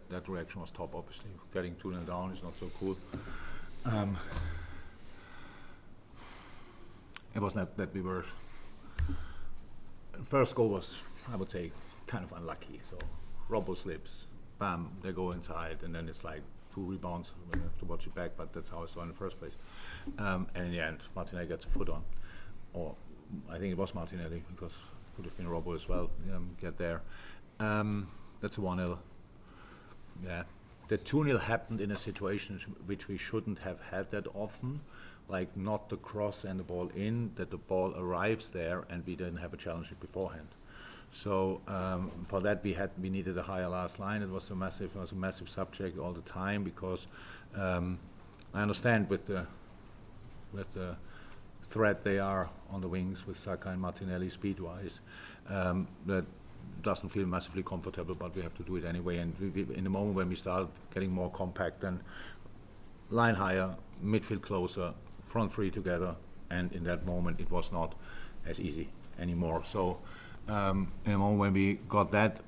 that reaction was top. Obviously, getting 2-0 down is not so cool. It was not that we were. First goal was, I would say, kind of unlucky. So Robbo slips, bam, they go inside, and then it's like 2 rebounds. We have to watch it back, but that's how I saw it in the first place. And in the end, Martinelli gets a foot on, or I think it was Martinelli because it could have been Robbo as well. Get there. That's a 1-0. Yeah, the 2-0 happened in a situation which we shouldn't have had that often. Like not the cross and the ball in, that the ball arrives there and we didn't have a challenge beforehand. So for that we needed a higher last line. It was a massive subject all the time because I understand with the threat they are on the wings with Saka and Martinelli speed-wise, that doesn't feel massively comfortable, but we have to do it anyway. And we, in the moment when we start getting more compact, then line higher, midfield closer, front three together, and in that moment it was not as easy anymore. So in the moment when we got that,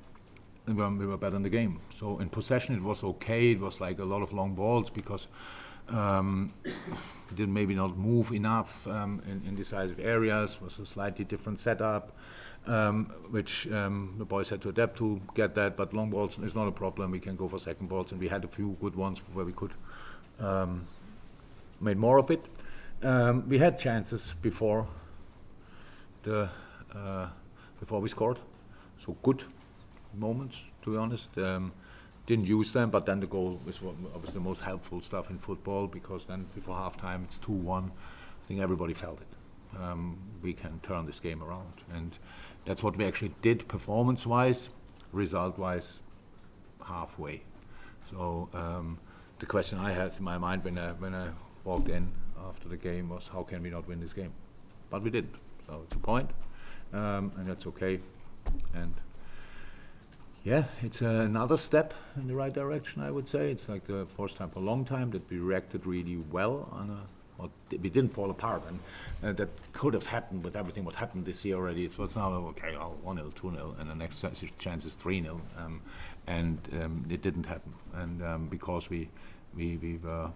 we were better in the game. So in possession it was okay. It was like a lot of long balls because we did maybe not move enough in decisive areas. It was a slightly different setup, which the boys had to adapt to, get that. But long balls is not a problem. We can go for second balls, and we had a few good ones where we could made more of it. We had chances before we scored, so good moments, to be honest. Didn't use them, but then the goal was obviously the most helpful stuff in football, because then before halftime it's 2-1. I think everybody felt it. We can turn this game around, and that's what we actually did performance-wise. Result-wise, halfway. So the question I had in my mind when I walked in after the game was, how can we not win this game? But we did. So it's a point, and that's okay. And yeah, it's another step in the right direction, I would say. It's like the first time for a long time that we reacted really well on we didn't fall apart, and that could have happened with everything what happened this year already. So it's now okay, 1-0, 2-0, and the next chance is 3-0, and it didn't happen, and because we were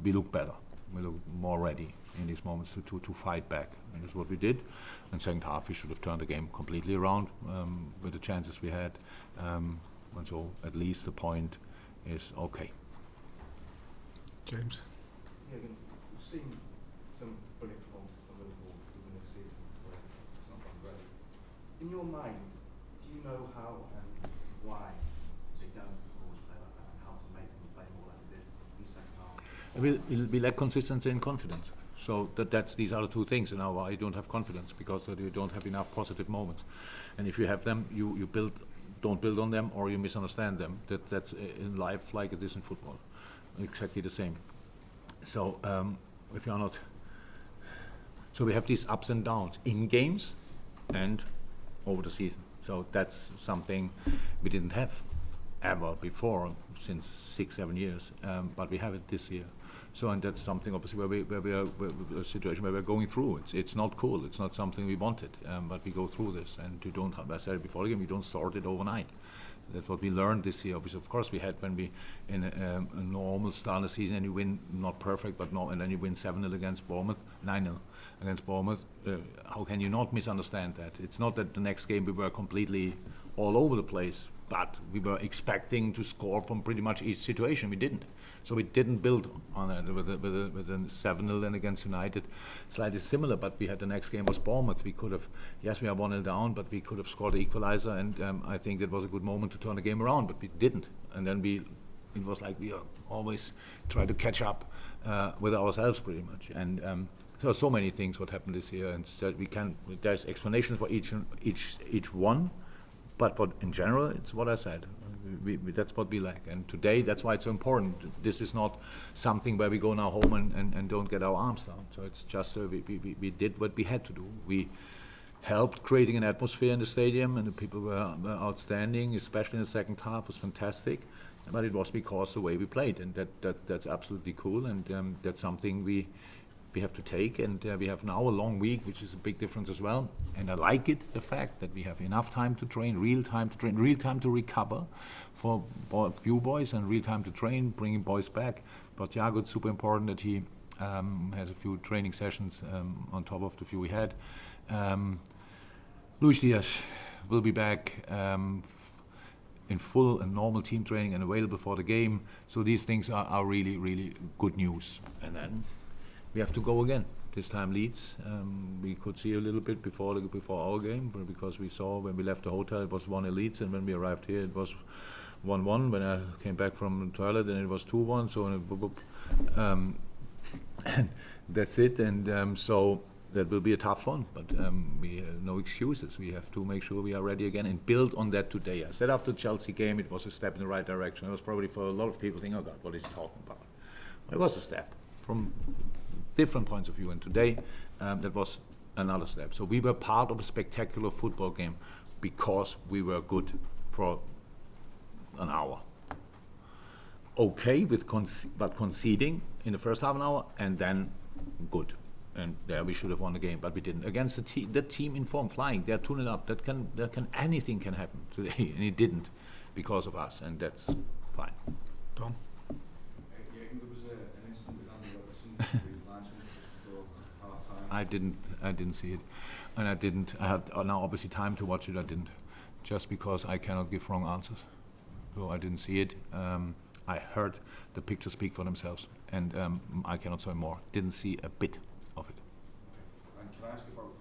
we look better, we look more ready in these moments to fight back, and that's what we did. And second half we should have turned the game completely around with the chances we had, and so at least the point is okay. James? Jurgen, we've seen some brilliant performances from Liverpool even this season where it's not gone great. In your mind, do you know how and why they don't always play like that, and how to make them play more like they did in the second half? It'll be lack consistency and confidence. So these are the two things, and now I don't have confidence because you don't have enough positive moments. And if you have them, you don't build on them, or you misunderstand them. That's in life like it is in football. Exactly the same. So if you're not, so we have these ups and downs in games and over the season. So that's something we didn't have ever before since 6-7 years, but we have it this year. So, and that's something obviously where we are a situation where we're going through. It's not cool. It's not something we wanted, but we go through this, and you don't have, I said it before again, we don't sort it overnight. That's what we learned this year. Because of course we had when we in a normal start of the season and you win, not perfect, but no, and then you win 7-0 against Bournemouth, 9-0 against Bournemouth. How can you not misunderstand that? It's not that the next game we were completely all over the place, but we were expecting to score from pretty much each situation. We didn't. So we didn't build on it with a 7-0 then against United. Slightly similar, but we had the next game was Bournemouth. We could have, yes, we are 1-0 down, but we could have scored the equalizer, and I think that was a good moment to turn the game around, but we didn't. And then it was like we always try to catch up with ourselves pretty much. And so many things what happened this year, and so there's explanations for each one. But in general, it's what I said. That's what we lack. And today, that's why it's so important. This is not something where we go now home and don't get our arms down. So it's just we did what we had to do. We helped creating an atmosphere in the stadium, and the people were outstanding, especially in the second half. Was fantastic. But it was because the way we played, and that's absolutely cool. And that's something we we have to take, and we have now a long week, which is a big difference as well. And I like it, the fact that we have enough time to train, real time to recover for few boys, and real time to train, bringing boys back. But Thiago, it's super important that he has a few training sessions on top of the few we had. Luis Diaz will be back in full and normal team training and available for the game. So these things are really, really good news. And then we have to go again. This time Leeds. We could see a little bit before our game, but because we saw when we left the hotel it was 1-1 Leeds, and when we arrived here it was 1-1. When I came back from the toilet, then it was 2-1. So and that's it. And so that will be a tough one, but we have no excuses. We have to make sure we are ready again and build on that today. I said after the Chelsea game it was a step in the right direction. It was probably for a lot of people thinking, oh God, what is he talking about? Well, it was a step from different points of view, and today that was another step. So we were part of a spectacular football game because we were good for an hour. Okay, but conceding in the first half an hour, and then good. And there we should have won the game, but we didn't. Against the team in form, flying, they're tuning up. Anything can happen today, and it didn't because of us, and that's fine. Tom? Jurgen, there was an incident with Andy Robertson, the linesman, just before half time. I didn't see it, and I had now obviously time to watch it. I didn't, just because I cannot give wrong answers. So I didn't see it. I heard the pictures speak for themselves, and I cannot say more. Didn't see a bit of it. And can I ask about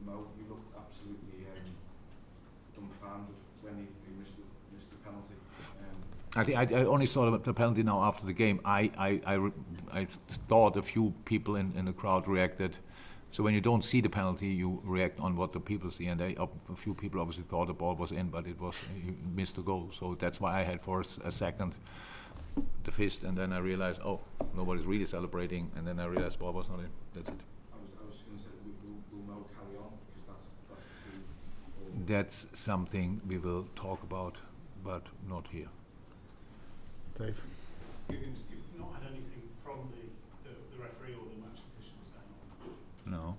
Mo? You looked absolutely dumbfounded when he missed the penalty. I think I only saw the penalty now after the game. I thought a few people in the crowd reacted. So when you don't see the penalty, you react on what the people see, and a few people obviously thought the ball was in, but he missed the goal. So that's why I had for a second the fist, and then I realized, oh, nobody's really celebrating, and then I realized ball was not in. That's it. I was going to say, will Mo carry on, because that's the That's something we will talk about, but not here. Dave? You've not had anything from the referee or the match officials then? No.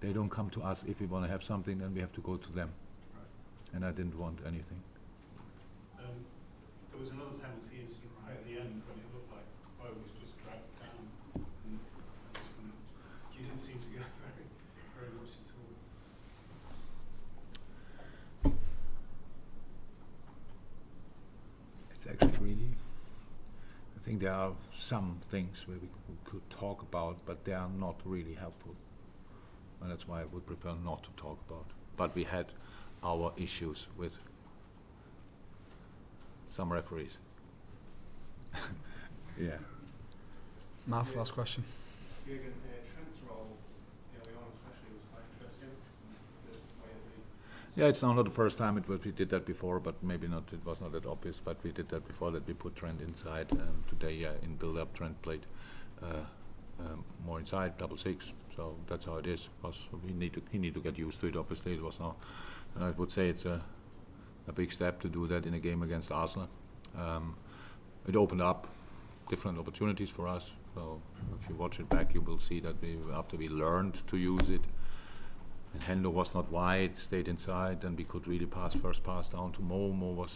They don't come to us. If we want to have something, then we have to go to them. Right. And I didn't want anything. There was another penalty incident right at the end when it looked like Bo was just dragged down, and you didn't seem to go very much at all. It's actually really, I think there are some things where we could talk about, but they are not really helpful. And that's why I would prefer not to talk about. But we had our issues with some referees. Yeah. Matt, last question. Jurgen, Trent's role early on especially was quite interesting. The way Yeah, it's now not the first time we did that before, but maybe not. It was not that obvious, but we did that before, that we put Trent inside. Today, in build-up, Trent played more inside, 6. So that's how it is. He need to get used to it. Obviously, it was now. And I would say it's a big step to do that in a game against Arsenal. It opened up different opportunities for us. So if you watch it back, you will see that after we learned to use it, and Hendo was not wide, stayed inside, and we could really first pass down to Mo. Mo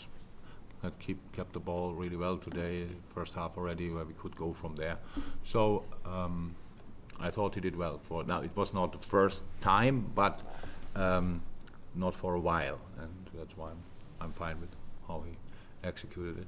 had kept the ball really well today, first half already, where we could go from there. So I thought he did well. Now it was not the first time, but not for a while, and that's why I'm fine with how he executed it.